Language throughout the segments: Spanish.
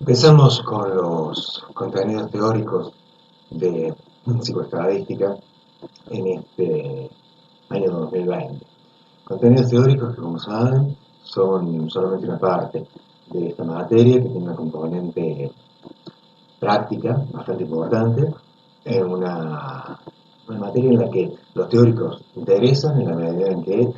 Empezamos con los contenidos teóricos de psicoestadística en este año 2020. Contenidos teóricos que, como saben, son solamente una parte de esta materia que tiene una componente práctica bastante importante, en una materia en la que los teóricos interesan en la medida en que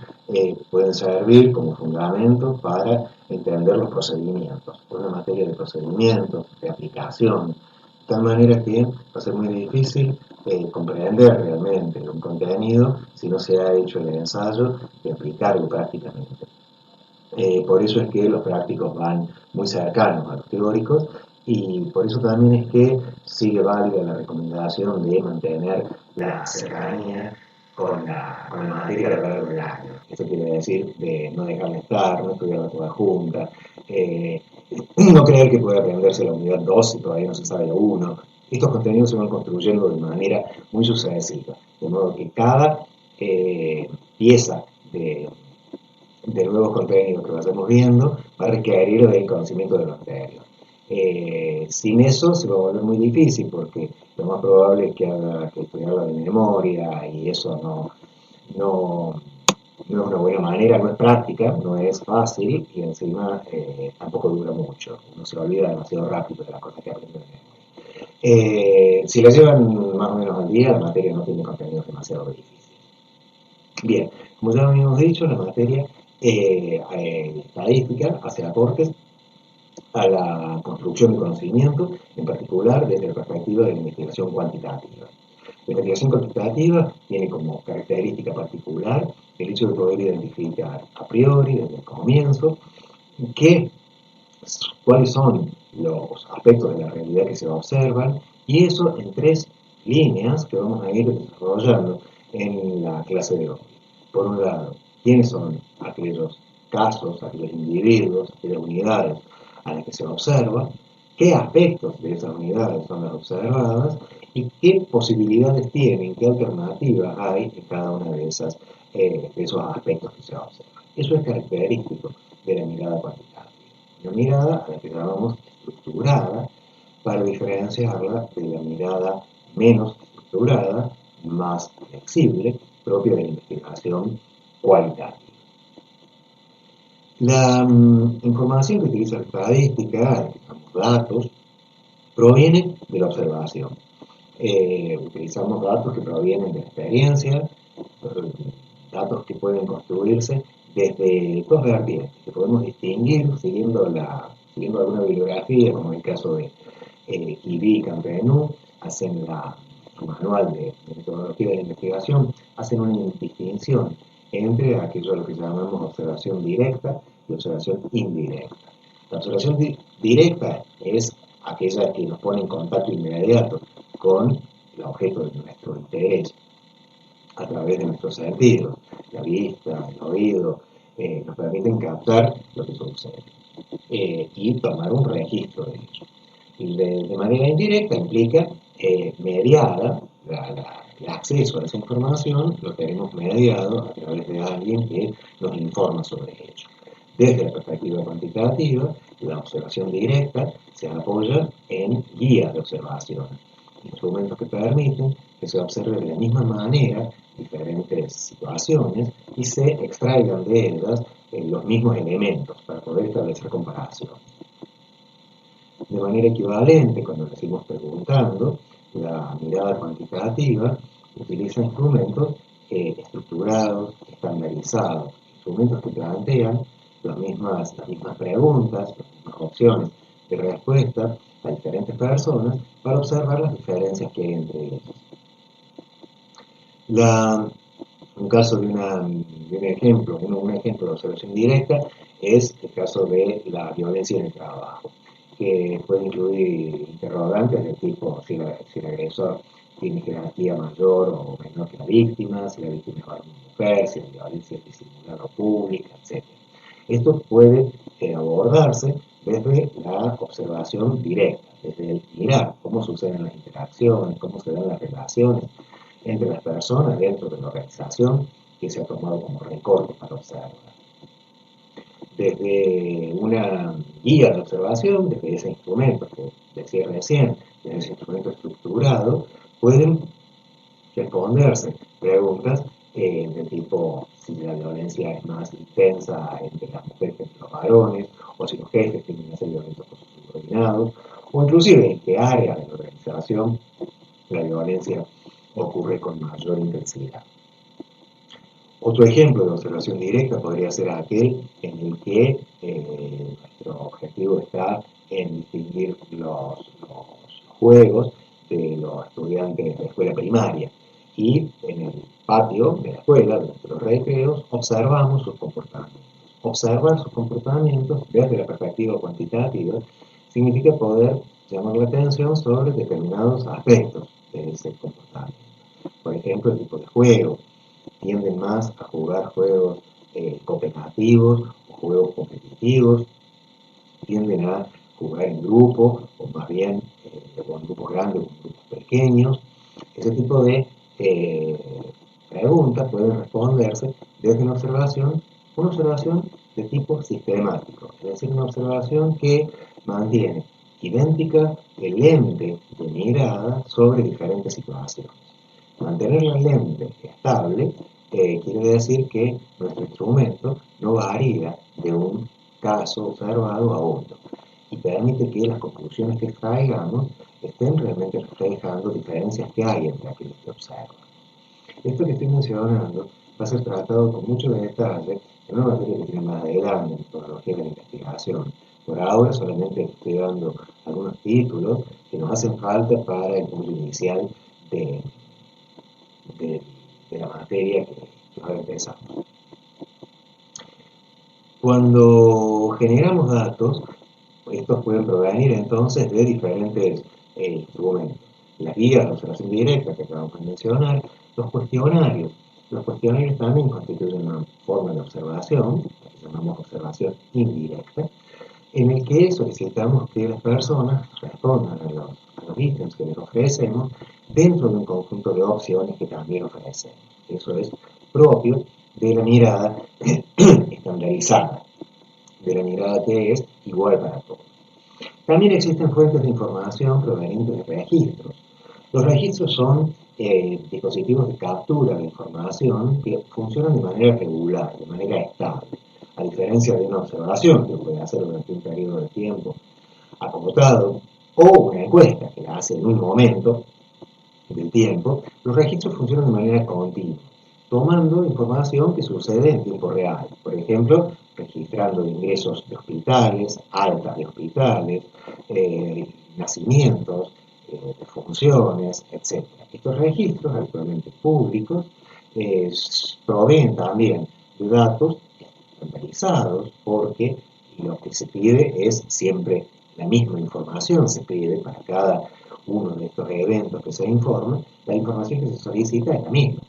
pueden servir como fundamento para entender los procedimientos. Es una materia de procedimientos, de aplicación, de tal manera que va a ser muy difícil comprender realmente un contenido si no se ha hecho el ensayo de aplicarlo prácticamente. Por eso es que los prácticos van muy cercanos a los teóricos y por eso también es que sigue válida la recomendación de mantener la cercanía con la materia a lo largo del año. Esto quiere decir de no dejarla estar, no estudiarla toda junta, eh, no creer que puede aprenderse la unidad 2 si todavía no se sabe la uno. Estos contenidos se van construyendo de manera muy sucesiva, de modo que cada pieza de nuevos contenidos que vayamos viendo va a requerir del conocimiento de lo anterior. Sin eso se va a volver muy difícil porque lo más probable es que haga que estudiarlo de memoria y eso no, no es una buena manera, no es práctica, no es fácil y encima tampoco dura mucho. Uno se olvida demasiado rápido de las cosas que aprende de memoria. Si lo llevan más o menos al día, la materia no tiene contenidos demasiado difíciles. Bien, como ya habíamos dicho, la materia estadística hace aportes a la construcción de conocimiento, en particular desde la perspectiva de la investigación cuantitativa. La investigación cuantitativa tiene como característica particular el hecho de poder identificar a priori, desde el comienzo, qué, cuáles son los aspectos de la realidad que se observan, y eso en tres líneas que vamos a ir desarrollando en la clase de hoy. Por un lado, quiénes son aquellos casos, aquellos individuos, aquellas unidades a las que se observa, qué aspectos de esas unidades son las observadas y qué posibilidades tienen, qué alternativas hay en cada una de esos aspectos que se observan. Eso es característico de la mirada cuantitativa. Una mirada a la que llamamos estructurada para diferenciarla de la mirada menos estructurada, más flexible, propia de la investigación cualitativa. La información que utiliza la estadística, digamos, datos, proviene de la observación. Utilizamos datos que provienen de la experiencia, datos que pueden construirse desde dos vertientes, que podemos distinguir siguiendo alguna bibliografía, como en el caso de Kibé y Campenú, hacen su manual de metodología de la investigación, hacen una distinción entre aquello a lo que llamamos observación directa y observación indirecta. La observación directa es aquella que nos pone en contacto inmediato con el objeto de nuestro interés a través de nuestros sentidos, la vista, el oído, nos permiten captar lo que sucede y tomar un registro de ello. Y de manera indirecta implica mediada, el acceso a esa información lo tenemos mediado a través de alguien que nos informa sobre ello. Desde la perspectiva cuantitativa, la observación directa se apoya en guías de observación, instrumentos que permiten que se observe de la misma manera diferentes situaciones y se extraigan de ellas los mismos elementos para poder establecer comparación. De manera equivalente, cuando decimos preguntando, la mirada cuantitativa utiliza instrumentos estructurados, estandarizados, instrumentos que plantean las mismas preguntas, las mismas opciones de respuesta a diferentes personas para observar las diferencias que hay entre ellas. Un caso de un ejemplo de observación directa es el caso de la violencia en el trabajo, que puede incluir interrogantes del tipo si el agresor tiene jerarquía mayor o menor que la víctima, si la víctima es varón o mujer, si la violencia es disimulada o pública, etc. Esto puede abordarse desde la observación directa, desde el mirar cómo suceden las interacciones, cómo se dan las relaciones entre las personas dentro de la organización que se ha tomado como recorte para observar. desde una guía de observación, desde ese instrumento que decía recién, desde ese instrumento estructurado, pueden responderse preguntas del tipo si la violencia es más intensa entre las mujeres que entre los varones, o si los jefes tienen que ser violentos con sus subordinados, o inclusive en qué área de la organización la violencia ocurre con mayor intensidad. Otro ejemplo de observación directa podría ser aquel en el que nuestro objetivo está en distinguir los juegos de los estudiantes de escuela primaria y en el patio de la escuela, durante los recreos, observamos sus comportamientos. Observar sus comportamientos desde la perspectiva cuantitativa significa poder llamar la atención sobre determinados aspectos de ese comportamiento. Por ejemplo, el tipo de juego. Tienden más a jugar juegos cooperativos o juegos competitivos, tienden a jugar en grupo o más bien con grupos grandes o con grupos pequeños. Ese tipo de preguntas pueden responderse desde una observación de tipo sistemático, es decir, una observación que mantiene idéntica el lente de mirada sobre diferentes situaciones. Mantener la lente estable quiere decir que nuestro instrumento no varía de un caso observado a otro y permite que las conclusiones que extraigamos estén realmente reflejando diferencias que hay entre aquellos que observan. Esto que estoy mencionando va a ser tratado con mucho detalle en una materia que tiene más adelante, en metodología de la investigación. Por ahora solamente estoy dando algunos títulos que nos hacen falta para el punto inicial de, de la materia que va a empezar. Cuando generamos datos, estos pueden provenir entonces de diferentes instrumentos. Las guías de observación directa que acabamos de mencionar, los cuestionarios. Los cuestionarios también constituyen una forma de observación, la que llamamos observación indirecta, en el que solicitamos que las personas respondan a los ítems que les ofrecemos dentro de un conjunto de opciones que también ofrecemos. Eso es propio de la mirada estandarizada, de la mirada que es igual para todos. También existen fuentes de información provenientes de registros. Los registros son dispositivos de captura de información que funcionan de manera regular, de manera estable. A diferencia de una observación que puede hacer durante un periodo de tiempo acotado o una encuesta que la hace en un momento del tiempo, los registros funcionan de manera continua, tomando información que sucede en tiempo real. Por ejemplo, registrando ingresos de hospitales, altas de hospitales, nacimientos, defunciones, etc. Estos registros, actualmente públicos, proveen también de datos estandarizados porque lo que se pide es siempre la misma información, se pide para cada uno de estos eventos que se informa, la información que se solicita es la misma.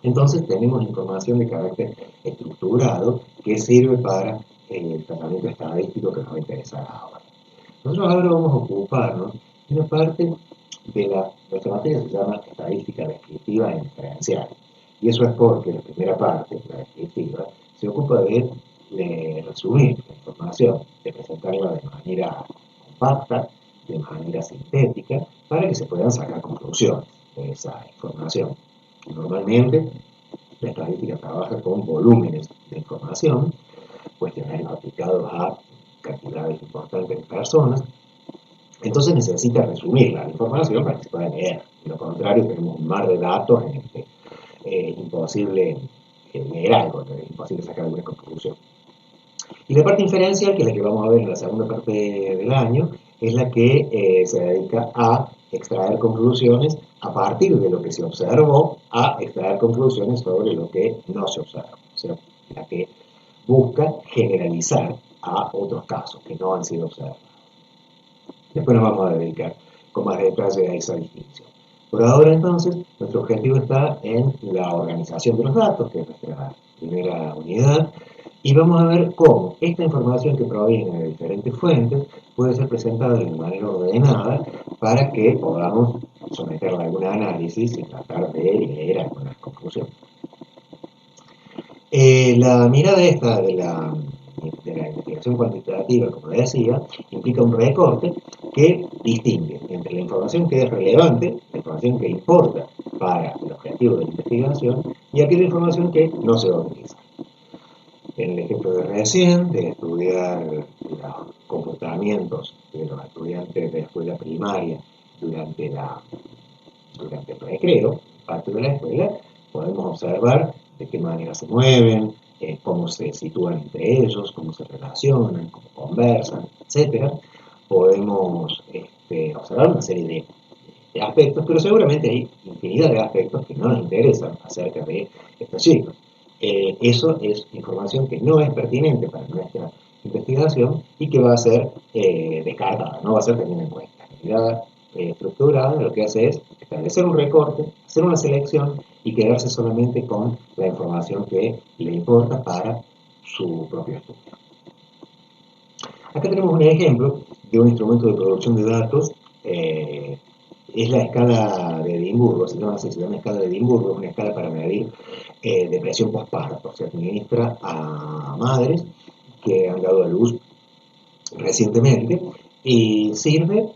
Entonces tenemos información de carácter estructurado que sirve para el tratamiento estadístico que nos va a interesar ahora. Nosotros ahora vamos a ocuparnos de una parte de nuestra materia se llama estadística descriptiva e inferencial. Y eso es porque la primera parte, la descriptiva, se ocupa de resumir la información, de presentarla de manera compacta, de manera sintética, para que se puedan sacar conclusiones de esa información. Normalmente, la estadística trabaja con volúmenes de información, cuestionarios aplicados a cantidades importantes de personas. Entonces necesita resumir la información para que se pueda leer. De lo contrario, tenemos un mar de datos en el que es imposible leer algo, es imposible sacar alguna conclusión. Y la parte inferencial, que es la que vamos a ver en la segunda parte del año, es la que se dedica a extraer conclusiones a partir de lo que se observó, a extraer conclusiones sobre lo que no se observa. O sea, la que busca generalizar a otros casos que no han sido observados. Después nos vamos a dedicar con más detalle a esa distinción. Por ahora, entonces, nuestro objetivo está en la organización de los datos, que es nuestra primera unidad, y vamos a ver cómo esta información que proviene de diferentes fuentes puede ser presentada de manera ordenada para que podamos someterla a algún análisis y tratar de leer algunas conclusiones. La mirada esta de la evaluación cuantitativa, como decía, implica un recorte que distingue entre la información que es relevante, la información que importa para el objetivo de la investigación, y aquella información que no se va a utilizar. En el ejemplo de recién, de estudiar los comportamientos de los estudiantes de escuela primaria durante el recreo, parte de la escuela, podemos observar de qué manera se mueven, cómo se sitúan entre ellos, cómo se relacionan, cómo conversan, etc. Podemos observar una serie de aspectos, pero seguramente hay infinidad de aspectos que no nos interesan acerca de estos chicos. Eso es información que no es pertinente para nuestra investigación y que va a ser descartada, no va a ser tenida en cuenta. La mirada estructurada lo que hace es establecer un recorte, hacer una selección y quedarse solamente con la información que le importa para su propio estudio. Acá tenemos un ejemplo de un instrumento de producción de datos. Es la escala de Edimburgo, se llama escala de Edimburgo, es una escala para medir depresión postparto. Se administra a madres que han dado a luz recientemente y sirve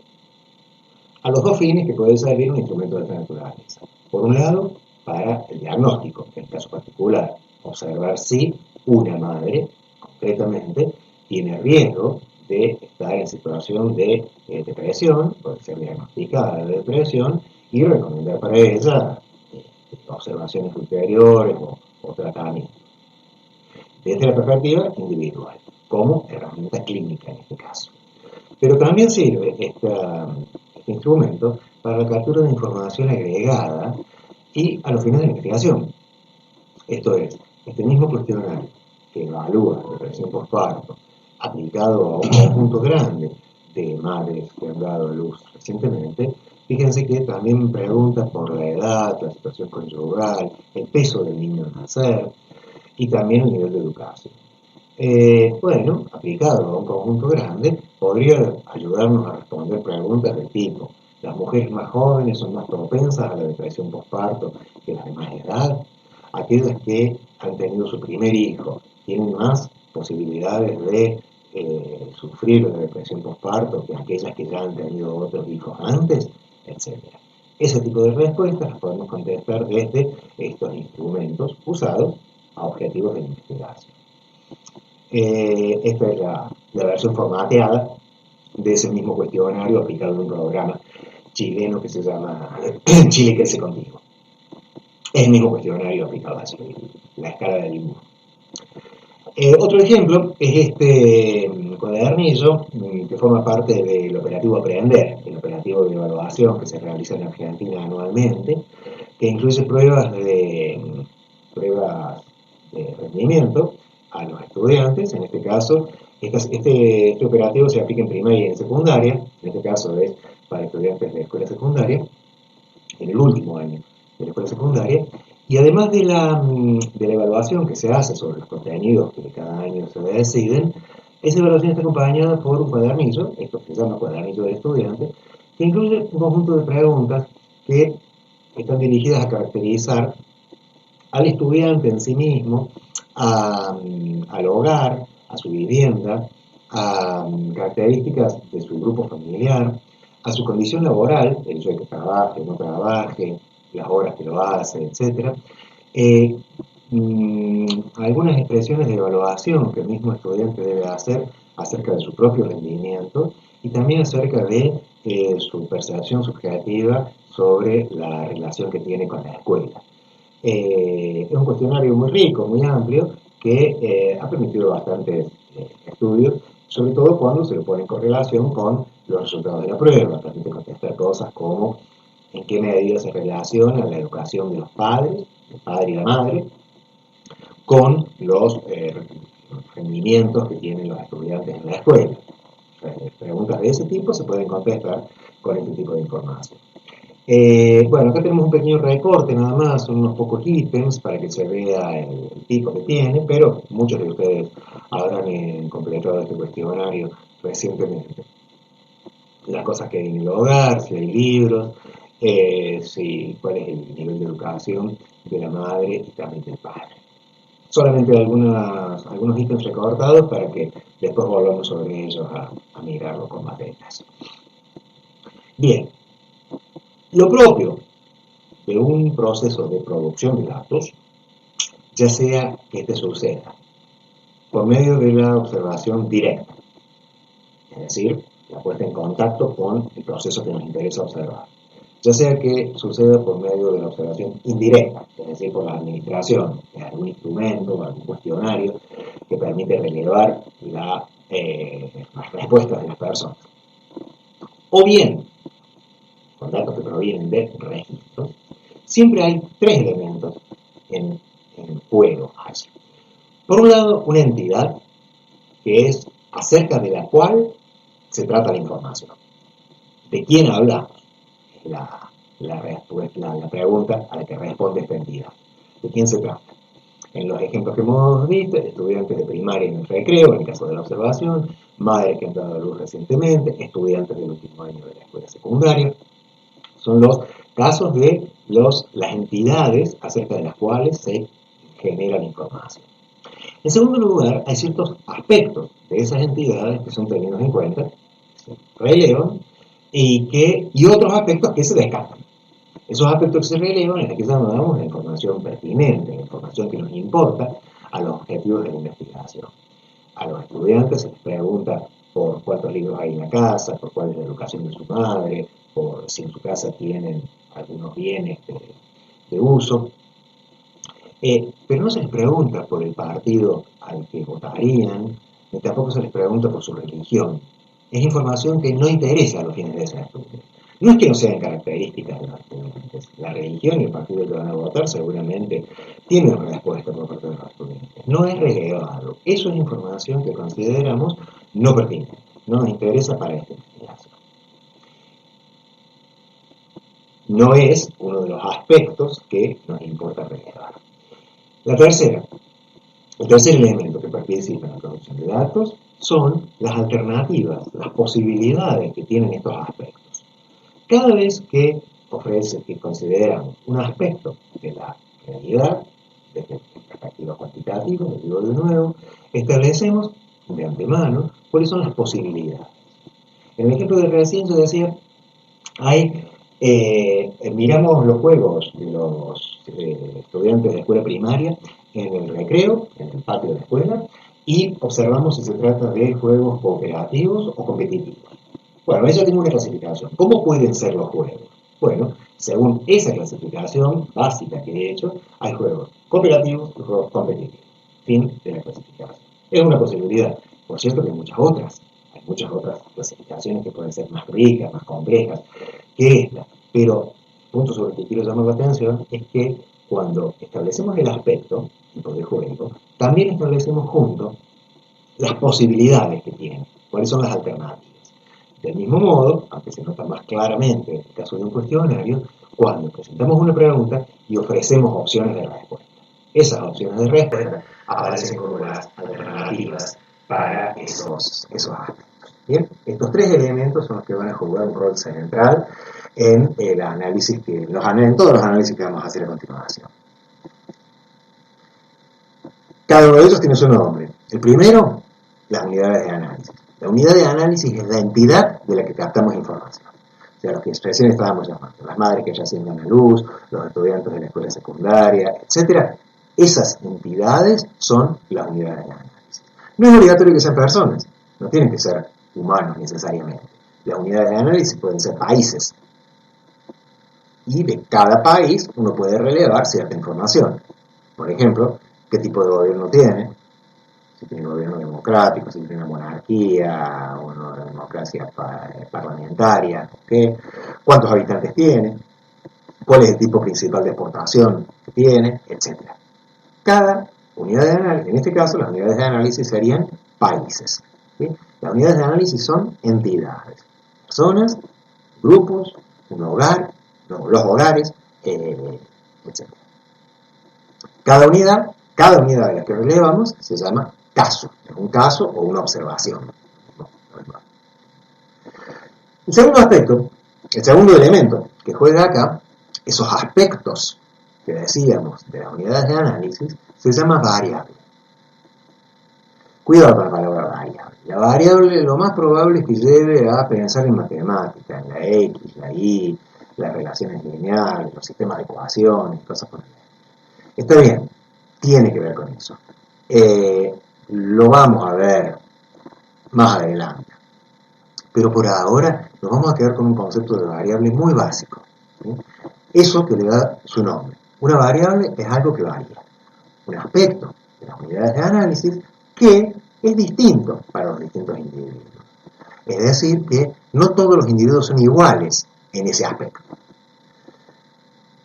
a los dos fines que puede servir un instrumento de esta naturaleza. Por un lado, para el diagnóstico, en el caso particular, observar si una madre, concretamente, tiene riesgo de estar en situación de depresión, puede ser diagnosticada de depresión, y recomendar para ella observaciones ulteriores o tratamiento. Desde la perspectiva individual, como herramienta clínica en este caso. Pero también sirve este instrumento para la captura de información agregada y a los fines de la investigación. Esto es, este mismo cuestionario que evalúa depresión postparto aplicado a un conjunto grande de madres que han dado a luz recientemente, fíjense que también pregunta por la edad, la situación conyugal, el peso del niño al nacer y también el nivel de educación. Bueno, aplicado a un conjunto grande, podría ayudarnos a responder preguntas del tipo: ¿las mujeres más jóvenes son más propensas a la depresión postparto que las de más edad? ¿Aquellas que han tenido su primer hijo tienen más posibilidades de sufrir la depresión postparto que aquellas que ya han tenido otros hijos antes? Etcétera. Ese tipo de respuestas las podemos contestar desde estos instrumentos usados a objetivos de investigación. Esta es la versión formateada de ese mismo cuestionario aplicado en un programa chileno que se llama Chile Crece Contigo. Es el mismo cuestionario aplicado a la escala de Edimburgo. Otro ejemplo es este cuadernillo que forma parte del operativo Aprender, el operativo de evaluación que se realiza en Argentina anualmente, que incluye pruebas de rendimiento a los estudiantes. En este caso, este operativo se aplica en primaria y en secundaria. En este caso es para estudiantes de escuela secundaria, en el último año de la escuela secundaria. Y además de la evaluación que se hace sobre los contenidos que cada año se deciden, esa evaluación está acompañada por un cuadernillo, esto se llama cuadernillo del estudiante, que incluye un conjunto de preguntas que están dirigidas a caracterizar al estudiante en sí mismo, al hogar, a su vivienda, a características de su grupo familiar, a su condición laboral, el hecho de que trabaje, no trabaje, las horas que lo hace, etc. Algunas expresiones de evaluación que el mismo estudiante debe hacer acerca de su propio rendimiento y también acerca de su percepción subjetiva sobre la relación que tiene con la escuela. Es un cuestionario muy rico, muy amplio, que ha permitido bastantes estudios, sobre todo cuando se lo pone en correlación con los resultados de la prueba. Permite contestar cosas como en qué medida se relaciona la educación de los padres, el padre y la madre, con los rendimientos que tienen los estudiantes en la escuela. Preguntas de ese tipo se pueden contestar con este tipo de información. Bueno, acá tenemos un pequeño recorte nada más, son unos pocos ítems para que se vea el tipo que tiene, pero muchos de ustedes habrán completado este cuestionario recientemente. Las cosas que hay en el hogar, si hay libros, cuál es el nivel de educación de la madre y también del padre. Solamente algunos ítems recortados para que Después volvemos sobre ellos a mirarlo con más detalle. Bien, lo propio de un proceso de producción de datos, ya sea que este suceda por medio de la observación directa, es decir, la puesta en contacto con el proceso que nos interesa observar, ya sea que suceda por medio de la observación indirecta, es decir, por la administración de algún instrumento, algún cuestionario que permite relevar las respuestas de las personas, o bien con datos que provienen de registros. Siempre hay tres elementos en juego allí. Por un lado, una entidad que es acerca de la cual se trata la información. ¿De quién hablamos? La pregunta a la que responde esta entidad. ¿De quién se trata? En los ejemplos que hemos visto, estudiantes de primaria en el recreo, en el caso de la observación, madres que han dado a luz recientemente, estudiantes del último año de la escuela secundaria. Son los casos de las entidades acerca de las cuales se genera la información. En segundo lugar, hay ciertos aspectos de esas entidades que son tenidos en cuenta, se relevan, y otros aspectos que se descartan. Esos aspectos que se relevan es la que llamamos la información pertinente, la información que nos importa a los objetivos de la investigación. A los estudiantes se les pregunta por cuántos libros hay en la casa, por cuál es la educación de su madre, por si en su casa tienen algunos bienes de uso. Pero no se les pregunta por el partido al que votarían, ni tampoco se les pregunta por su religión. Es información que no interesa a los fines de ese estudio. No es que no sean características de los estudiantes. La religión y el partido que van a votar seguramente tienen respuesta por parte de los estudiantes. No es relevado. Eso es información que consideramos no pertinente. No nos interesa para esta investigación. No es uno de los aspectos que nos importa relevar. El tercer elemento que participa en la producción de datos son las alternativas, las posibilidades que tienen estos aspectos. Cada vez que consideramos un aspecto de la realidad, desde la perspectiva cuantitativa, lo digo de nuevo, establecemos de antemano cuáles son las posibilidades. En el ejemplo de recién yo decía, miramos los juegos de los estudiantes de escuela primaria en el recreo, en el patio de la escuela, y observamos si se trata de juegos cooperativos o competitivos. Bueno, eso tiene una clasificación. ¿Cómo pueden ser los juegos? Bueno, según esa clasificación básica que he hecho, hay juegos cooperativos y juegos competitivos. Fin de la clasificación. Es una posibilidad. Por cierto que hay muchas otras. Hay muchas otras clasificaciones que pueden ser más ricas, más complejas que esta. Pero el punto sobre el que quiero llamar la atención es que cuando establecemos el aspecto, tipo de juego, también establecemos juntos las posibilidades que tiene, cuáles son las alternativas. Del mismo modo, aunque se nota más claramente en el caso de un cuestionario, cuando presentamos una pregunta y ofrecemos opciones de respuesta. Esas opciones de respuesta aparecen como las alternativas para esos aspectos. Bien, estos tres elementos son los que van a jugar un rol central en el análisis en todos los análisis que vamos a hacer a continuación. Cada uno de ellos tiene su nombre. El primero, las unidades de análisis. La unidad de análisis es la entidad de la que captamos información. O sea, los que recién estábamos llamando, las madres que recién dan a luz, los estudiantes de la escuela secundaria, etc. Esas entidades son las unidades de análisis. No es obligatorio que sean personas, no tienen que ser humanos necesariamente. Las unidades de análisis pueden ser países. Y de cada país uno puede relevar cierta información. Por ejemplo, qué tipo de gobierno tiene, si tiene un gobierno democrático, si tiene una monarquía, o una democracia parlamentaria, ¿okay? Cuántos habitantes tiene, cuál es el tipo principal de exportación que tiene, etc. Cada unidad de análisis, en este caso las unidades de análisis serían países. ¿Sí? Las unidades de análisis son entidades, personas, grupos, un hogar, los hogares, etc. Cada unidad de las que relevamos se llama caso, es un caso o una observación. El segundo elemento que juega acá, esos aspectos que decíamos de las unidades de análisis, se llama variable. Cuidado con la palabra variable. La variable lo más probable es que lleve a pensar en matemática, en la X, la Y, las relaciones lineales, los sistemas de ecuaciones, cosas por el estilo. Está bien, tiene que ver con eso. Lo vamos a ver más adelante. Pero por ahora nos vamos a quedar con un concepto de variable muy básico, ¿sí? Eso que le da su nombre. Una variable es algo que varía. Un aspecto de las unidades de análisis que es distinto para los distintos individuos. Es decir, que no todos los individuos son iguales en ese aspecto.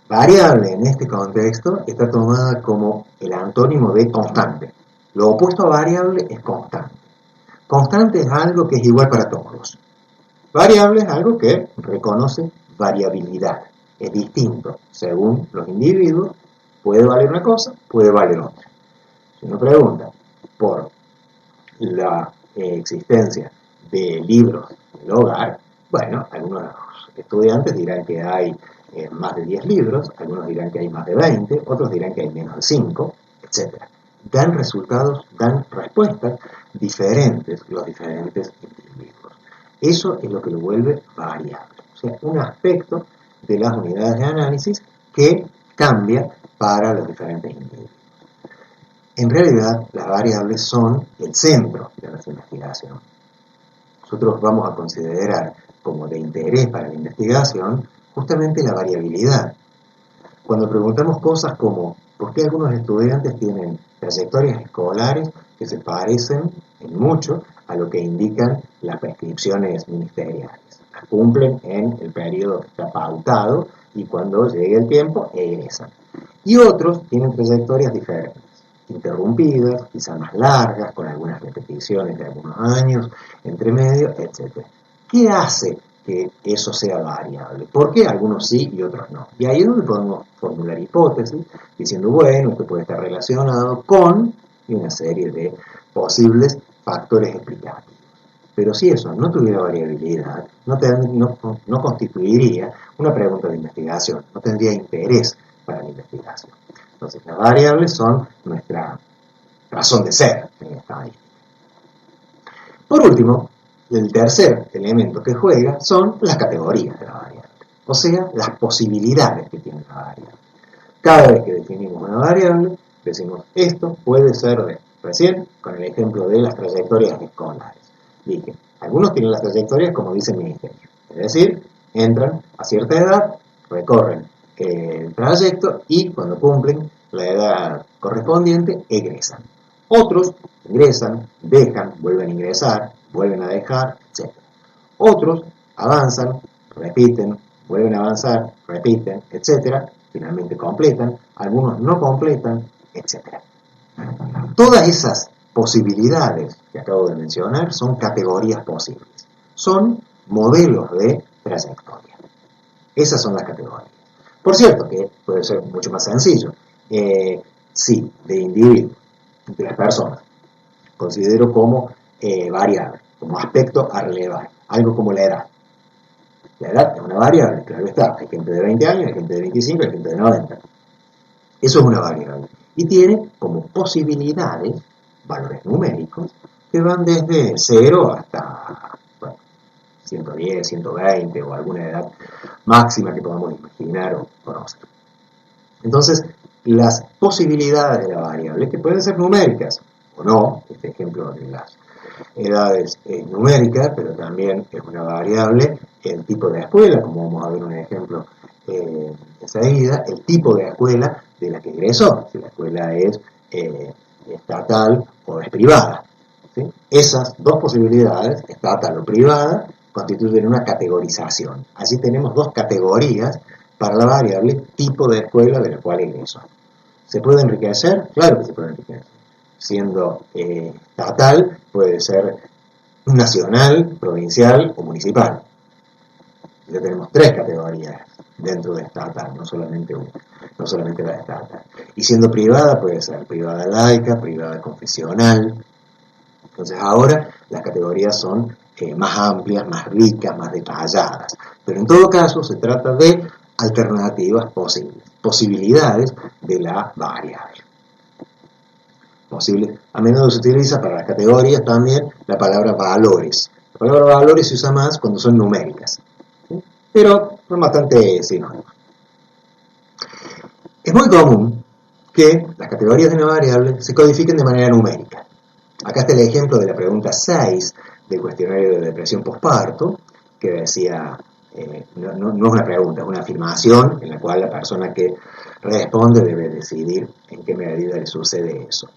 Variable en este contexto está tomada como el antónimo de constante. Lo opuesto a variable es constante. Constante es algo que es igual para todos. Variable es algo que reconoce variabilidad. Es distinto según los individuos. Puede valer una cosa, puede valer otra. Si uno pregunta por la existencia de libros del hogar, bueno, algunos estudiantes dirán que hay más de 10 libros, algunos dirán que hay más de 20, otros dirán que hay menos de 5, etc. Dan resultados, dan respuestas diferentes los diferentes individuos. Eso es lo que lo vuelve variable. O sea, un aspecto de las unidades de análisis que cambia para los diferentes individuos. En realidad, las variables son el centro de nuestra investigación. Nosotros vamos a considerar como de interés para la investigación justamente la variabilidad. Cuando preguntamos cosas como ¿por qué algunos estudiantes tienen trayectorias escolares que se parecen en mucho a lo que indican las prescripciones ministeriales? Las cumplen en el periodo que está pautado y cuando llegue el tiempo egresan. Y otros tienen trayectorias diferentes, interrumpidas, quizás más largas, con algunas repeticiones de algunos años, entre medio, etc. ¿Qué hace que eso sea variable? ¿Por qué algunos sí y otros no? Y ahí es donde podemos formular hipótesis, diciendo, bueno, esto puede estar relacionado con una serie de posibles factores explicativos. Pero si eso no tuviera variabilidad, no constituiría una pregunta de investigación, no tendría interés para la investigación. Entonces, las variables son nuestra razón de ser en esta estadística. Por último, el tercer elemento que juega son las categorías de la variable, o sea, las posibilidades que tiene la variable. Cada vez que definimos una variable, decimos esto puede ser de, recién con el ejemplo de las trayectorias escolares. Dije, algunos tienen las trayectorias como dice el ministerio, es decir, entran a cierta edad, recorren el trayecto y cuando cumplen la edad correspondiente egresan. Otros ingresan, dejan, vuelven a ingresar, vuelven a dejar, etc. Otros avanzan, repiten, vuelven a avanzar, repiten, etc. Finalmente completan, algunos no completan, etc. Todas esas posibilidades que acabo de mencionar son categorías posibles, son modelos de trayectoria. Esas son las categorías. Por cierto, que puede ser mucho más sencillo. Sí, de individuos, de las personas, considero como variable, como aspecto a relevar, algo como la edad. La edad es una variable, claro está, hay gente de 20 años, hay gente de 25, hay gente de 90. Eso es una variable. Y tiene como posibilidades, valores numéricos, que van desde 0 hasta 110, 120 o alguna edad máxima que podamos imaginar o conocer. Entonces, las posibilidades de la variable, que pueden ser numéricas o no, este ejemplo de las edades es numérica, pero también es una variable el tipo de escuela, como vamos a ver un ejemplo enseguida, el tipo de escuela de la que ingresó, si la escuela es estatal o es privada. ¿Sí? Esas dos posibilidades, estatal o privada, constituyen una categorización. Así tenemos dos categorías para la variable tipo de escuela de la cual ingresó. ¿Se puede enriquecer? Claro que se puede enriquecer. Siendo estatal, puede ser nacional, provincial o municipal. Ya tenemos tres categorías dentro de estatal, no solamente una, no solamente la estatal. Y siendo privada, puede ser privada laica, privada confesional. Entonces ahora las categorías son más amplias, más ricas, más detalladas. Pero en todo caso se trata de alternativas posibles, posibilidades de la variable. posible. A menudo se utiliza para las categorías también la palabra valores. La palabra valores se usa más cuando son numéricas, ¿sí? Pero son bastante sinónimos. Es muy común que las categorías de una variable se codifiquen de manera numérica. Acá está el ejemplo de la pregunta 6 del cuestionario de depresión postparto, que decía, no es una pregunta, es una afirmación en la cual la persona que responde debe decidir en qué medida le sucede eso.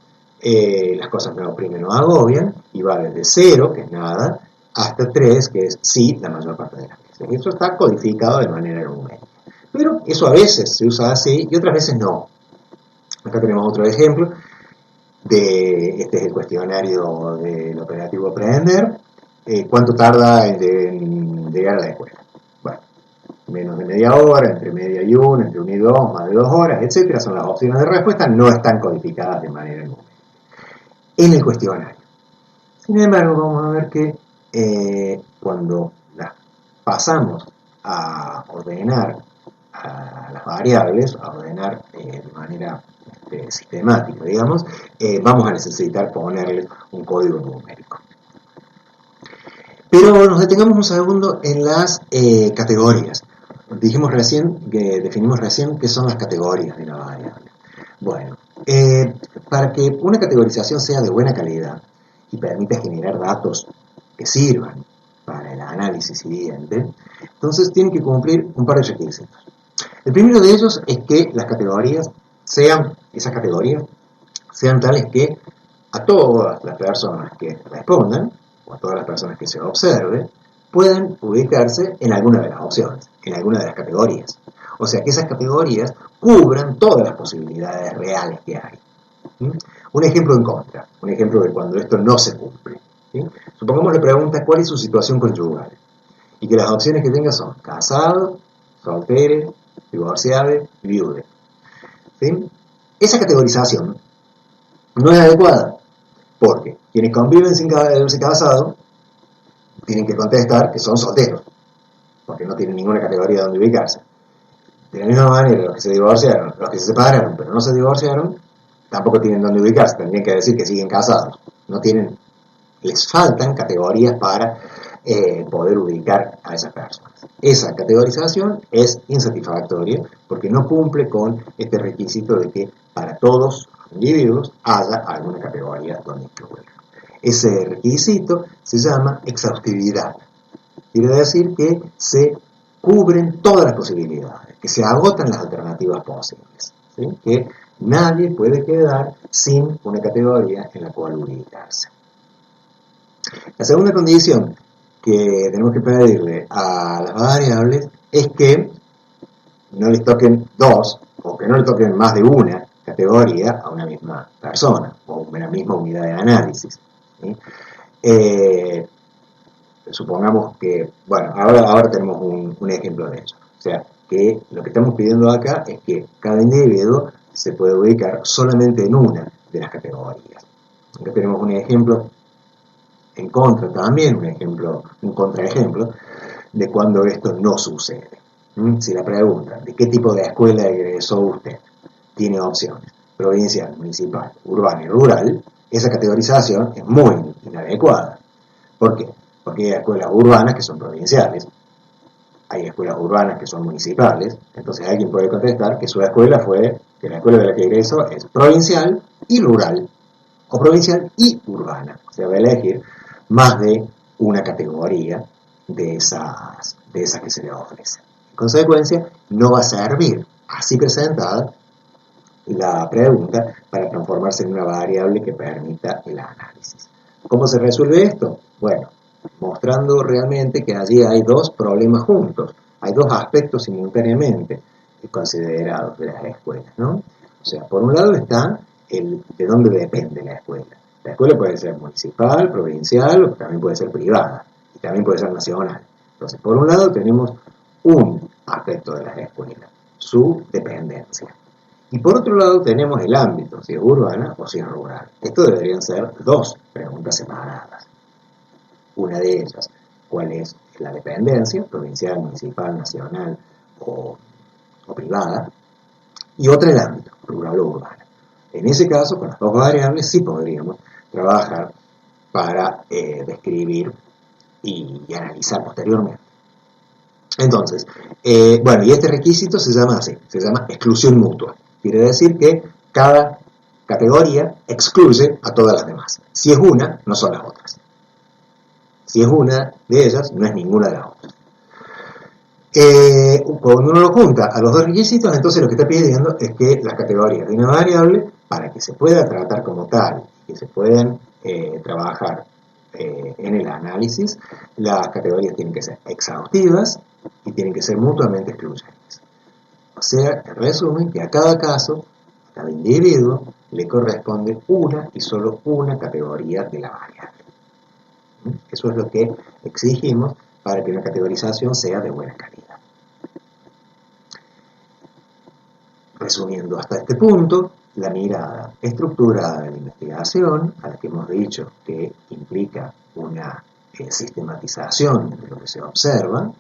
Las cosas me oprimen o agobian, y va desde 0, que es nada, hasta 3, que es sí, la mayor parte de las veces. Eso está codificado de manera numérica. Pero eso a veces se usa así y otras veces no. Acá tenemos otro ejemplo. Este es el cuestionario del operativo Aprender. ¿Cuánto tarda en llegar a la escuela? Bueno, menos de media hora, entre media y una, entre 1 y 2, más de 2 horas, etcétera. Son las opciones de respuesta, no están codificadas de manera numérica en el cuestionario. Sin embargo, vamos a ver que cuando las pasamos a ordenar a las variables, a ordenar de manera sistemática, digamos, vamos a necesitar ponerle un código numérico. Pero nos detengamos un segundo en las categorías. Definimos recién qué son las categorías de una variable. Bueno, para que una categorización sea de buena calidad y permita generar datos que sirvan para el análisis siguiente, entonces tienen que cumplir un par de requisitos. El primero de ellos es que esas categorías sean tales que a todas las personas que respondan, o a todas las personas que se observen, puedan ubicarse en alguna de las opciones, en alguna de las categorías. O sea, que esas categorías cubran todas las posibilidades reales que hay. ¿Sí? Un ejemplo en contra, un ejemplo de cuando esto no se cumple. ¿Sí? Supongamos le pregunta cuál es su situación conyugal y que las opciones que tenga son casado, soltero, divorciado, viudo. ¿Sí? Esa categorización no es adecuada porque quienes conviven sin haberse casado tienen que contestar que son solteros porque no tienen ninguna categoría donde ubicarse. De la misma manera, los que se divorciaron, los que se separaron pero no se divorciaron, tampoco tienen donde ubicarse, tendrían que decir que siguen casados. No tienen, les faltan categorías para poder ubicar a esas personas. Esa categorización es insatisfactoria porque no cumple con este requisito de que para todos los individuos haya alguna categoría donde incluir. Ese requisito se llama exhaustividad. Quiere decir que se cubren todas las posibilidades, que se agotan las alternativas posibles, ¿sí? Que nadie puede quedar sin una categoría en la cual ubicarse. La segunda condición que tenemos que pedirle a las variables es que no les toquen dos, o que no le toquen más de una categoría a una misma persona, o una misma unidad de análisis, ¿sí? Supongamos que, bueno, ahora tenemos un ejemplo de eso. O sea, que lo que estamos pidiendo acá es que cada individuo se puede ubicar solamente en una de las categorías. Acá tenemos un ejemplo en contra también, un contraejemplo de cuando esto no sucede. Si la pregunta de qué tipo de escuela egresó usted tiene opciones provincial, municipal, urbana y rural, esa categorización es muy inadecuada. ¿Por qué? Porque hay escuelas urbanas que son provinciales, hay escuelas urbanas que son municipales, entonces alguien puede contestar que su escuela que la escuela de la que egresó es provincial y rural, o provincial y urbana. O sea, va a elegir más de una categoría de esas que se le ofrece. En consecuencia, no va a servir así presentada la pregunta para transformarse en una variable que permita el análisis. ¿Cómo se resuelve esto? Bueno, mostrando realmente que allí hay dos problemas juntos, hay dos aspectos simultáneamente considerados de las escuelas, ¿no? O sea, por un lado está de dónde depende la escuela. La escuela puede ser municipal, provincial, o también puede ser privada, y también puede ser nacional. Entonces, por un lado tenemos un aspecto de las escuelas, su dependencia. Y por otro lado tenemos el ámbito, si es urbana o si es rural. Esto deberían ser dos preguntas separadas. Una de ellas, ¿cuál es la dependencia, provincial, municipal, nacional o privada? Y otra el ámbito, rural o urbano. En ese caso, con las dos variables sí podríamos trabajar para describir y analizar posteriormente. Entonces, bueno, y este requisito se llama así, se llama exclusión mutua. Quiere decir que cada categoría excluye a todas las demás. Si es una, no son las otras. Si es una de ellas, no es ninguna de las otras. Cuando uno lo junta a los dos requisitos, entonces lo que está pidiendo es que las categorías de una variable, para que se pueda tratar como tal, que se puedan trabajar en el análisis, las categorías tienen que ser exhaustivas y tienen que ser mutuamente excluyentes. O sea, en resumen, que a cada caso, a cada individuo, le corresponde una y solo una categoría de la variable. Eso es lo que exigimos para que una categorización sea de buena calidad. Resumiendo hasta este punto, la mirada estructurada de la investigación, a la que hemos dicho que implica una sistematización de lo que se observa,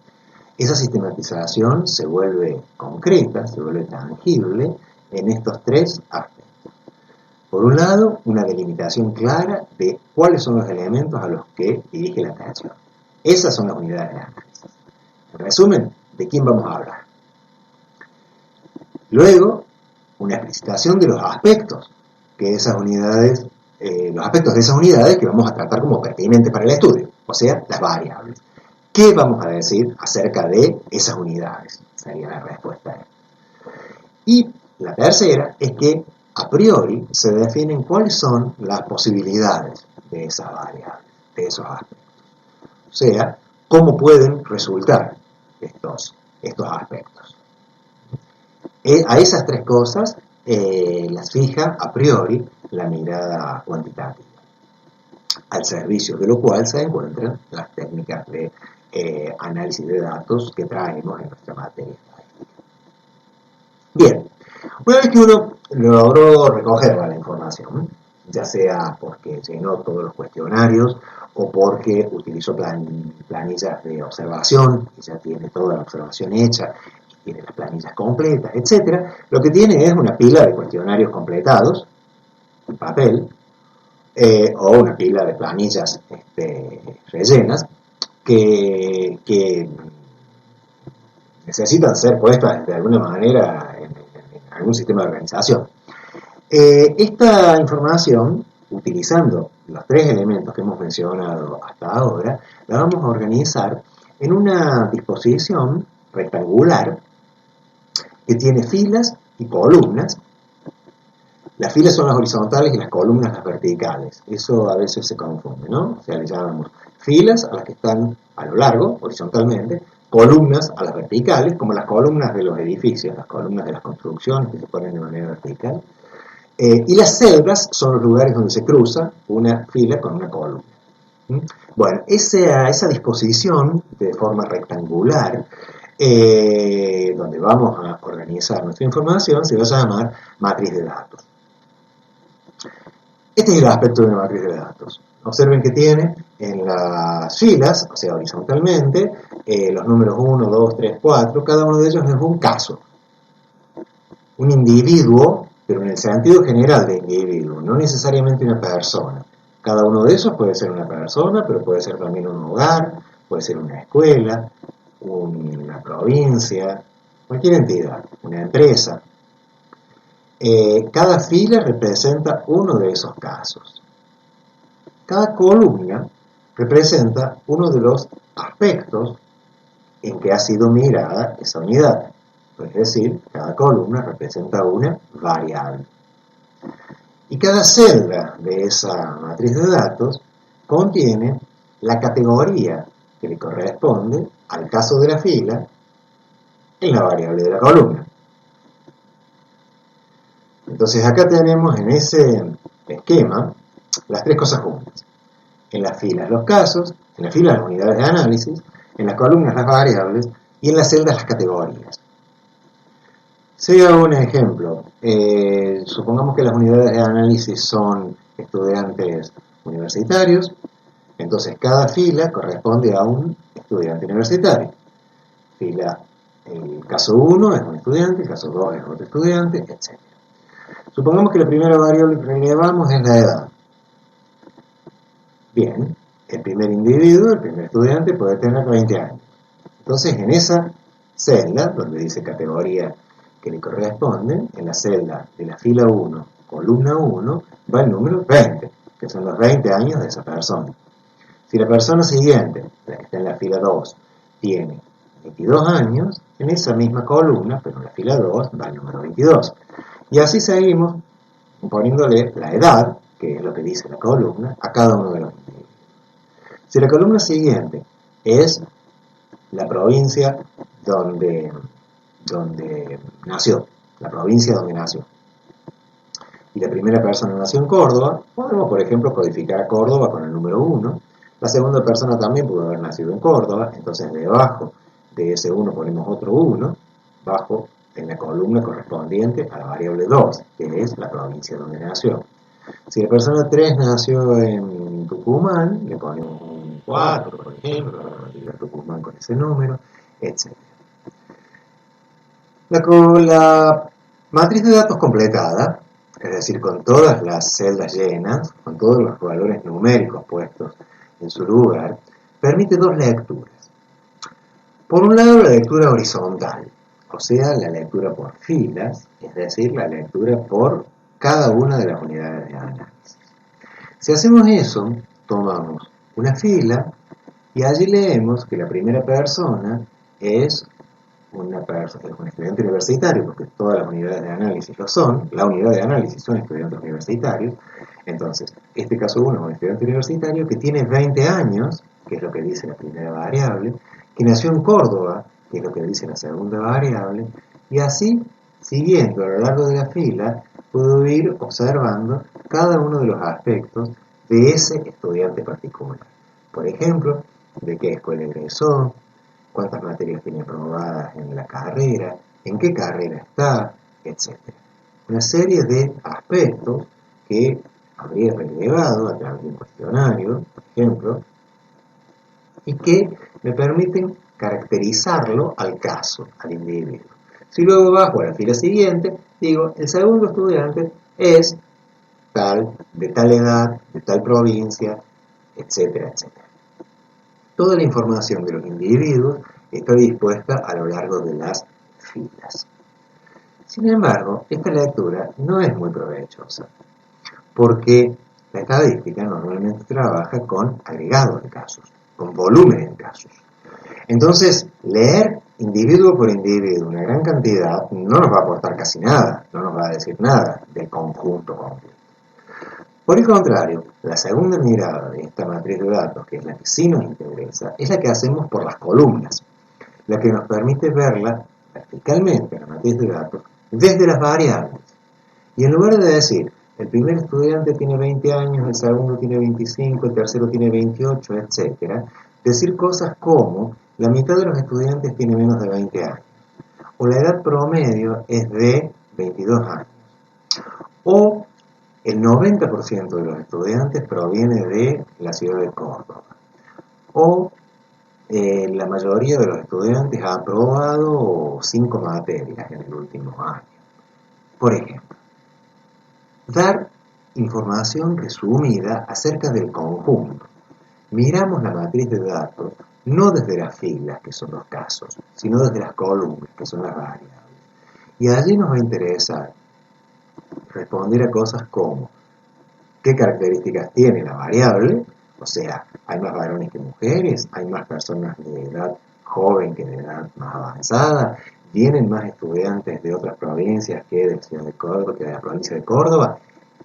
esa sistematización se vuelve concreta, se vuelve tangible en estos tres aspectos. Por un lado, una delimitación clara de cuáles son los elementos a los que dirige la atención. Esas son las unidades de análisis. En resumen, ¿de quién vamos a hablar? Luego, una explicitación de los aspectos que esas unidades, los aspectos de esas unidades que vamos a tratar como pertinentes para el estudio, o sea, las variables. ¿Qué vamos a decir acerca de esas unidades? Sería la respuesta. Y la tercera es que a priori se definen cuáles son las posibilidades de esas variables, de esos aspectos. O sea, cómo pueden resultar estos aspectos. A esas tres cosas las fija a priori la mirada cuantitativa, al servicio de lo cual se encuentran las técnicas de análisis de datos que traemos en nuestra materia. Bien, una vez que uno logró recoger la información, ya sea porque llenó todos los cuestionarios o porque utilizó planillas de observación y ya tiene toda la observación hecha, tiene las planillas completas, etc., lo que tiene es una pila de cuestionarios completados en papel o una pila de planillas rellenas que necesitan ser puestas de alguna manera en algún sistema de organización. Esta información, utilizando los tres elementos que hemos mencionado hasta ahora, la vamos a organizar en una disposición rectangular que tiene filas y columnas. Las filas son las horizontales y las columnas las verticales. Eso a veces se confunde, ¿no? O sea, le llamamos filas a las que están a lo largo, horizontalmente, columnas a las verticales, como las columnas de los edificios, las columnas de las construcciones que se ponen de manera vertical. Y las celdas son los lugares donde se cruza una fila con una columna. Bueno, esa disposición de forma rectangular, donde vamos a organizar nuestra información, se va a llamar matriz de datos. Este es el aspecto de una matriz de datos. Observen que tiene en las filas, o sea, horizontalmente, los números 1, 2, 3, 4, cada uno de ellos es un caso. Un individuo, pero en el sentido general de individuo, no necesariamente una persona. Cada uno de esos puede ser una persona, pero puede ser también un hogar, puede ser una escuela, una provincia, cualquier entidad, una empresa. Cada fila representa uno de esos casos. Cada columna representa uno de los aspectos en que ha sido mirada esa unidad. Es decir, cada columna representa una variable. Y cada celda de esa matriz de datos contiene la categoría que le corresponde al caso de la fila en la variable de la columna. Entonces acá tenemos en ese esquema las tres cosas juntas. En las filas los casos, en las filas las unidades de análisis, en las columnas las variables y en las celdas las categorías. Si hago un ejemplo, supongamos que las unidades de análisis son estudiantes universitarios, entonces cada fila corresponde a un estudiante universitario. El caso 1 es un estudiante, el caso 2 es otro estudiante, etc. Supongamos que la primera variable que relevamos es la edad. Bien, el primer individuo, el primer estudiante puede tener 20 años. Entonces, en esa celda, donde dice categoría que le corresponde, en la celda de la fila 1, columna 1, va el número 20, que son los 20 años de esa persona. Si la persona siguiente, la que está en la fila 2, tiene 22 años, en esa misma columna, pero en la fila 2, va el número 22. Y así seguimos poniéndole la edad, que es lo que dice la columna, a cada uno de los individuos. Si la columna siguiente es la provincia donde nació, la provincia donde nació, y la primera persona nació en Córdoba, podemos, por ejemplo, codificar a Córdoba con el número 1. La segunda persona también pudo haber nacido en Córdoba, entonces debajo de ese 1 ponemos otro 1, bajo en la columna correspondiente a la variable 2, que es la provincia donde nació. Si la persona 3 nació en Tucumán, le ponemos un 4, por ejemplo, para Tucumán con ese número, etc. La matriz de datos completada, es decir, con todas las celdas llenas, con todos los valores numéricos puestos en su lugar, permite dos lecturas. Por un lado, la lectura horizontal, o sea, la lectura por filas, es decir, la lectura por cada una de las unidades de análisis. Si hacemos eso, tomamos una fila y allí leemos que la primera persona es un estudiante universitario, porque todas las unidades de análisis lo son, la unidad de análisis son estudiantes universitarios. Entonces, este caso 1 es un estudiante universitario que tiene 20 años, que es lo que dice la primera variable, que nació en Córdoba, que es lo que dice la segunda variable, y así, siguiendo a lo largo de la fila, puedo ir observando cada uno de los aspectos de ese estudiante particular. Por ejemplo, de qué escuela egresó, cuántas materias tiene aprobadas en la carrera, en qué carrera está, etc. Una serie de aspectos que habría relevado a través de un cuestionario, por ejemplo, y que me permiten caracterizarlo al caso, al individuo. Si luego bajo a la fila siguiente, digo, el segundo estudiante es tal, de tal edad, de tal provincia, etcétera, etcétera. Toda la información de los individuos está dispuesta a lo largo de las filas. Sin embargo, esta lectura no es muy provechosa, porque la estadística normalmente trabaja con agregados de casos, con volúmenes de casos. Entonces, leer individuo por individuo una gran cantidad no nos va a aportar casi nada, no nos va a decir nada del conjunto completo. Por el contrario, la segunda mirada de esta matriz de datos, que es la que sí nos interesa, es la que hacemos por las columnas, la que nos permite verla verticalmente, la matriz de datos, desde las variables. Y en lugar de decir, el primer estudiante tiene 20 años, el segundo tiene 25, el tercero tiene 28, etc., decir cosas como, la mitad de los estudiantes tiene menos de 20 años, o la edad promedio es de 22 años, o el 90% de los estudiantes proviene de la ciudad de Córdoba, o la mayoría de los estudiantes ha aprobado 5 materias en el último año. Por ejemplo, dar información resumida acerca del conjunto. Miramos la matriz de datos no desde las filas, que son los casos, sino desde las columnas, que son las variables. Y allí nos va a interesar responder a cosas como qué características tiene la variable, o sea, hay más varones que mujeres, hay más personas de edad joven que de edad más avanzada, vienen más estudiantes de otras provincias que de la ciudad de Córdoba, que de la provincia de Córdoba.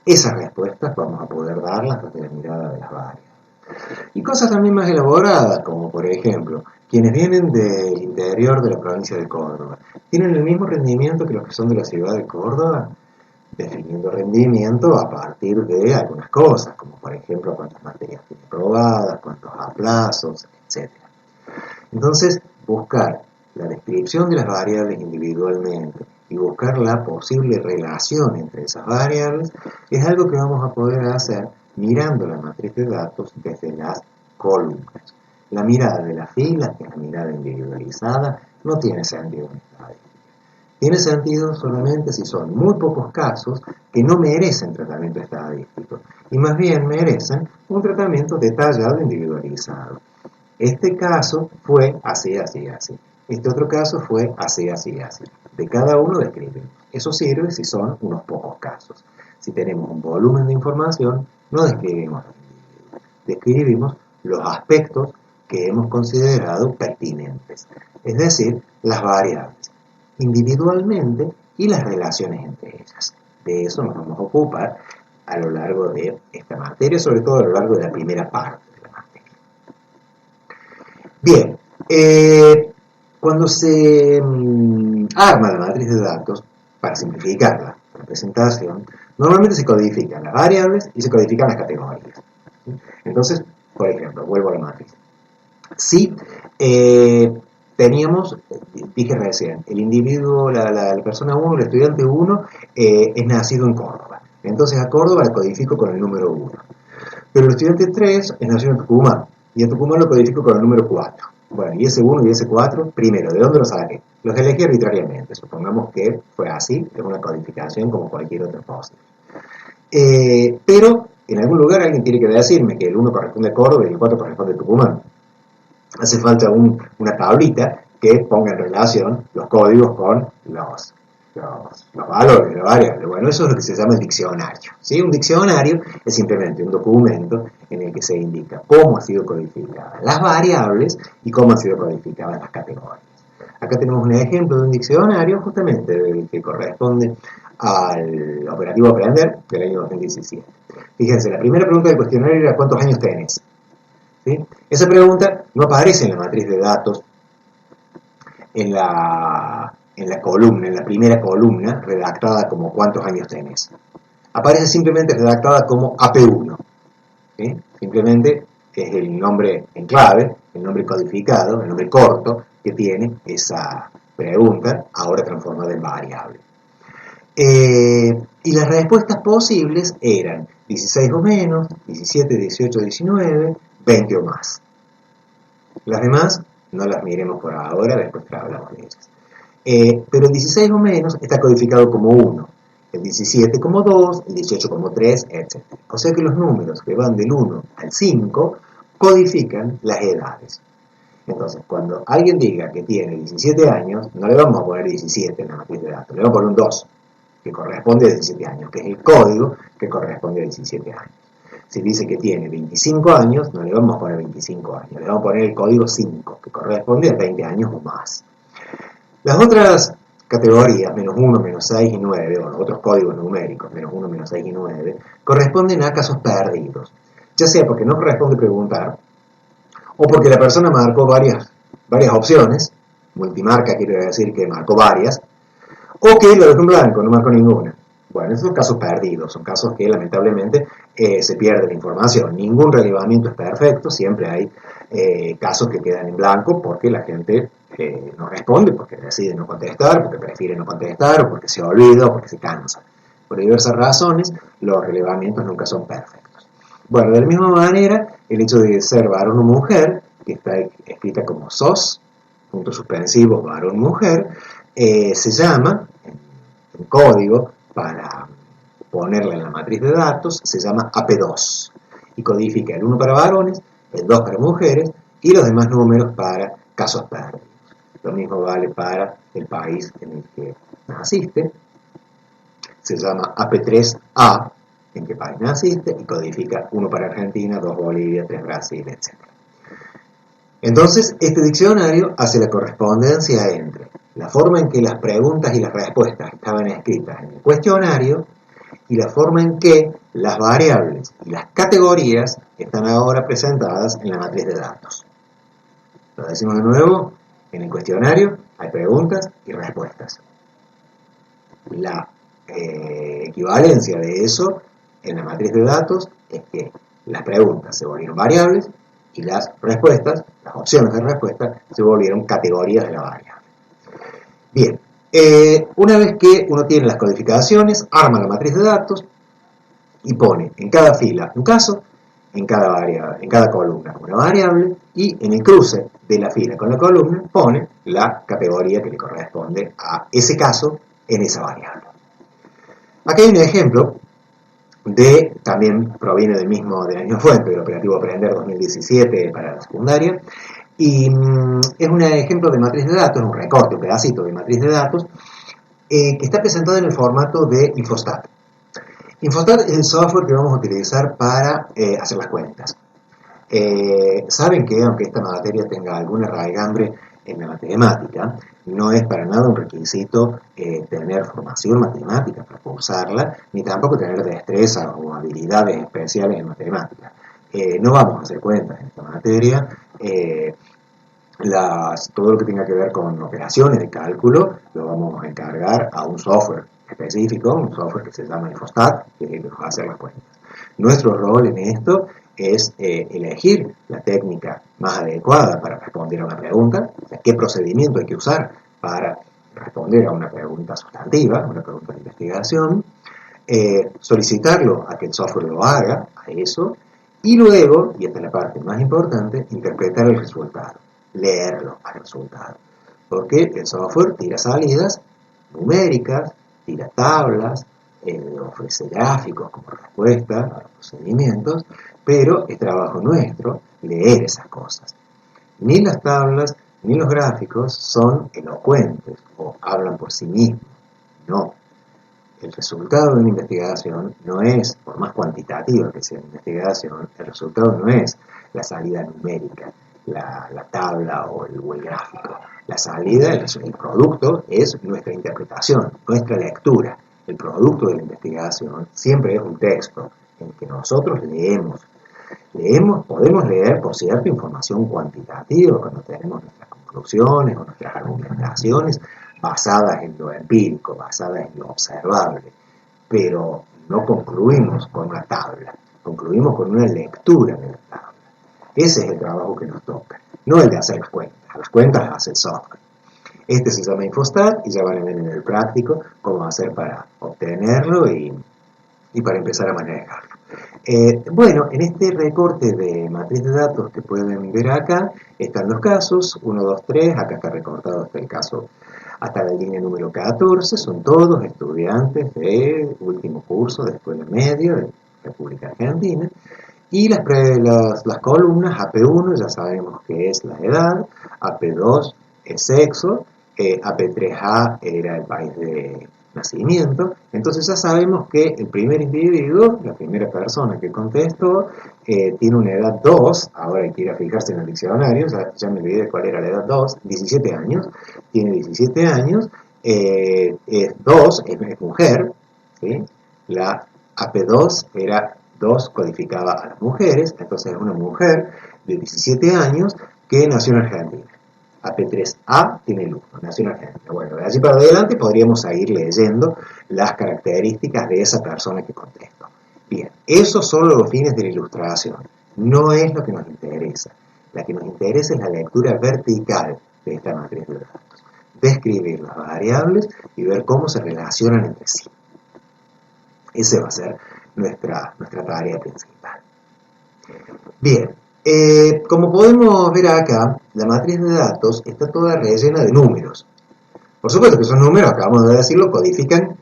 Esas respuestas vamos a poder darlas desde la mirada de las variables. Y cosas también más elaboradas, como por ejemplo, quienes vienen del interior de la provincia de Córdoba, ¿tienen el mismo rendimiento que los que son de la ciudad de Córdoba? Definiendo rendimiento a partir de algunas cosas, como por ejemplo cuántas materias tiene aprobadas, cuántos aplazos, etc. Entonces, buscar la descripción de las variables individualmente y buscar la posible relación entre esas variables es algo que vamos a poder hacer mirando la matriz de datos desde las columnas. La mirada de las filas, que es la mirada individualizada, no tiene sentido en estadística. Tiene sentido solamente si son muy pocos casos que no merecen tratamiento estadístico y más bien merecen un tratamiento detallado e individualizado. Este caso fue así, así, así. Este otro caso fue así, así, así. De cada uno describen. Eso sirve si son unos pocos casos. Si tenemos un volumen de información, no describimos el individuo. Describimos los aspectos que hemos considerado pertinentes, es decir, las variables, individualmente y las relaciones entre ellas. De eso nos vamos a ocupar a lo largo de esta materia, sobre todo a lo largo de la primera parte de la materia. Bien, cuando se arma la matriz de datos, para simplificar la representación, normalmente se codifican las variables y se codifican las categorías. Entonces, por ejemplo, vuelvo a la matriz. Si teníamos, dije recién, el individuo, la persona 1, el estudiante 1, es nacido en Córdoba. Entonces a Córdoba la codifico con el número 1. Pero el estudiante 3 es nacido en Tucumán, y a Tucumán lo codifico con el número 4. Bueno, y ese 1 y ese 4, primero, ¿de dónde los saqué? Los elegí arbitrariamente, supongamos que fue así, es una codificación como cualquier otra cosa. Pero en algún lugar alguien tiene que decirme que el 1 corresponde a Córdoba y el 4 corresponde a Tucumán. Hace falta una tablita que ponga en relación los códigos con los valores, las variables. Bueno, eso es lo que se llama el diccionario, ¿sí? Un diccionario es simplemente un documento en el que se indica cómo han sido codificadas las variables y cómo han sido codificadas las categorías. Acá tenemos un ejemplo de un diccionario justamente que corresponde al operativo Aprender del año 2017. Fíjense, la primera pregunta del cuestionario era ¿cuántos años tenés? ¿Sí? Esa pregunta no aparece en la matriz de datos en la columna, en la primera columna, redactada como ¿cuántos años tenés? Aparece simplemente redactada como AP1. ¿Sí? Simplemente es el nombre en clave, el nombre codificado, el nombre corto que tiene esa pregunta, ahora transformada en variable. Y las respuestas posibles eran 16 o menos, 17, 18, 19, 20 o más. Las demás no las miremos por ahora, después hablamos de ellas. Pero el 16 o menos está codificado como 1, el 17 como 2, el 18 como 3, etc. O sea que los números que van del 1 al 5 codifican las edades. Entonces, cuando alguien diga que tiene 17 años, no le vamos a poner 17 en la matriz de datos, le vamos a poner un 2, que corresponde a 17 años, que es el código que corresponde a 17 años. Si dice que tiene 25 años, no le vamos a poner 25 años, le vamos a poner el código 5, que corresponde a 20 años o más. Las otras categorías, menos 1, menos 6 y 9, o los otros códigos numéricos, menos 1, menos 6 y 9, corresponden a casos perdidos, ya sea porque no corresponde preguntar, o porque la persona marcó varias opciones, multimarca quiere decir que marcó varias, o que lo dejó en blanco, no marcó ninguna. Bueno, esos son casos perdidos, son casos que lamentablemente se pierde la información. Ningún relevamiento es perfecto, siempre hay casos que quedan en blanco porque la gente no responde, porque decide no contestar, porque prefiere no contestar, o porque se olvida, o porque se cansa. Por diversas razones, los relevamientos nunca son perfectos. Bueno, de la misma manera, el hecho de ser varón o mujer, que está escrita como SOS, puntos suspensivos varón-mujer, se llama, en código, para ponerla en la matriz de datos, se llama AP2 y codifica el 1 para varones, el 2 para mujeres y los demás números para casos perdidos. Lo mismo vale para el país en el que naciste, se llama AP3A, en qué país naciste, y codifica 1 para Argentina, 2 Bolivia, 3 Brasil, etc. Entonces, este diccionario hace la correspondencia entre la forma en que las preguntas y las respuestas estaban escritas en el cuestionario y la forma en que las variables y las categorías están ahora presentadas en la matriz de datos. Lo decimos de nuevo, en el cuestionario hay preguntas y respuestas. La equivalencia de eso en la matriz de datos es que las preguntas se volvieron variables y las respuestas, las opciones de respuesta, se volvieron categorías de la variable. Bien, una vez que uno tiene las codificaciones, arma la matriz de datos y pone en cada fila un caso en cada columna una variable, y en el cruce de la fila con la columna pone la categoría que le corresponde a ese caso en esa variable. Aquí hay un ejemplo también proviene de la misma fuente, del operativo Aprender 2017 para la secundaria, y es un ejemplo de matriz de datos, un recorte, un pedacito de matriz de datos, que está presentado en el formato de Infostat. Infostat es el software que vamos a utilizar para hacer las cuentas. Saben que aunque esta materia tenga alguna raigambre en la matemática, no es para nada un requisito tener formación matemática para cursarla, ni tampoco tener destrezas o habilidades especiales en matemática. No vamos a hacer cuentas en esta materia. Todo lo que tenga que ver con operaciones de cálculo lo vamos a encargar a un software específico, un software que se llama Infostat, que nos va a hacer las cuentas. Nuestro rol en esto es elegir la técnica más adecuada para responder a una pregunta, o sea, qué procedimiento hay que usar para responder a una pregunta sustantiva, una pregunta de investigación, solicitarlo a que el software lo haga, a eso, y luego, y esta es la parte más importante, interpretar el resultado, leerlo al resultado, porque el software tira salidas numéricas, tira tablas, ofrece gráficos como respuesta a los procedimientos, pero es trabajo nuestro leer esas cosas. Ni las tablas ni los gráficos son elocuentes o hablan por sí mismos, no. El resultado de una investigación no es, por más cuantitativa que sea la investigación, el resultado no es la salida numérica, la tabla o el gráfico. La salida, el producto, es nuestra interpretación, nuestra lectura. El producto de la investigación siempre es un texto en que nosotros leemos. Podemos leer, por cierto, información cuantitativa cuando tenemos nuestras conclusiones o nuestras argumentaciones basadas en lo empírico, basadas en lo observable, pero no concluimos con una tabla, concluimos con una lectura de la tabla. Ese es el trabajo que nos toca, no el de hacer las cuentas las hace el software. Este se llama Infostat y ya van a ver en el práctico cómo hacer para obtenerlo y para empezar a manejarlo. Bueno, en este recorte de matriz de datos que pueden ver acá, están los casos, 1, 2, 3, acá está recortado hasta el caso, hasta la línea número 14, son todos estudiantes de último curso de escuela media de República Argentina, y las columnas, AP1 ya sabemos que es la edad, AP2 es sexo, AP3A era el país de nacimiento, entonces ya sabemos que el primer individuo, la primera persona que contestó, tiene una edad 2, ahora hay que ir a fijarse en el diccionario, ya me olvidé cuál era la edad 2, 17 años, tiene 17 años, 2 es mujer, ¿sí? La AP2 era 2, codificaba a las mujeres, entonces es una mujer de 17 años que nació en Argentina. AP3A tiene el 1, nació en Argentina. Bueno, de allí para adelante podríamos seguir leyendo las características de esa persona que contestó. Bien, esos son los fines de la ilustración, no es lo que nos interesa. La que nos interesa es la lectura vertical de esta matriz de datos, describir las variables y ver cómo se relacionan entre sí. Esa va a ser nuestra tarea principal. Bien. Como podemos ver acá, la matriz de datos está toda rellena de números. Por supuesto que esos números, acabamos de decirlo, codifican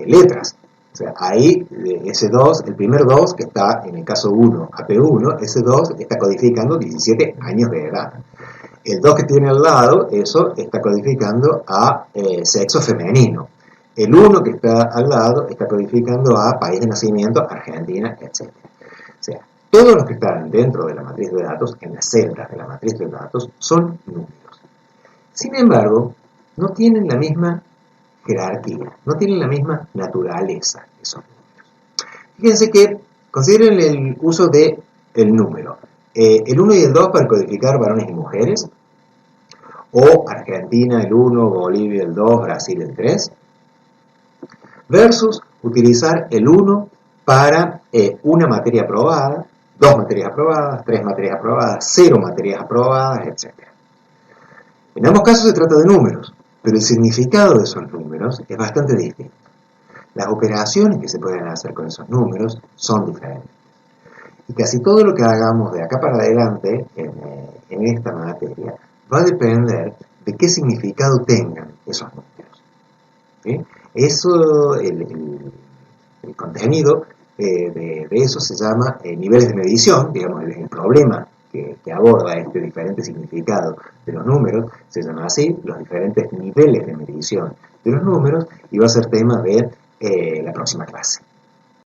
letras. O sea, ahí ese 2, el primer 2 que está en el caso 1, AP1, ese 2 está codificando 17 años de edad. El 2 que tiene al lado, eso está codificando a sexo femenino. El 1 que está al lado está codificando a país de nacimiento, Argentina, etc. O sea, todos los que están dentro de la matriz de datos, en las celdas de la matriz de datos, son números. Sin embargo, no tienen la misma jerarquía, no tienen la misma naturaleza esos números. Fíjense que consideren el uso del número. El 1 y el 2 para codificar varones y mujeres, o Argentina el 1, Bolivia el 2, Brasil el 3, versus utilizar el 1 para una materia aprobada, 2 materias aprobadas, 3 materias aprobadas, 0 materias aprobadas, etc. En ambos casos se trata de números, pero el significado de esos números es bastante distinto. Las operaciones que se pueden hacer con esos números son diferentes. Y casi todo lo que hagamos de acá para adelante en esta materia va a depender de qué significado tengan esos números. ¿Sí? Eso, el contenido de eso se llama niveles de medición, digamos, el problema que aborda este diferente significado de los números, se llama así, los diferentes niveles de medición de los números, y va a ser tema de la próxima clase.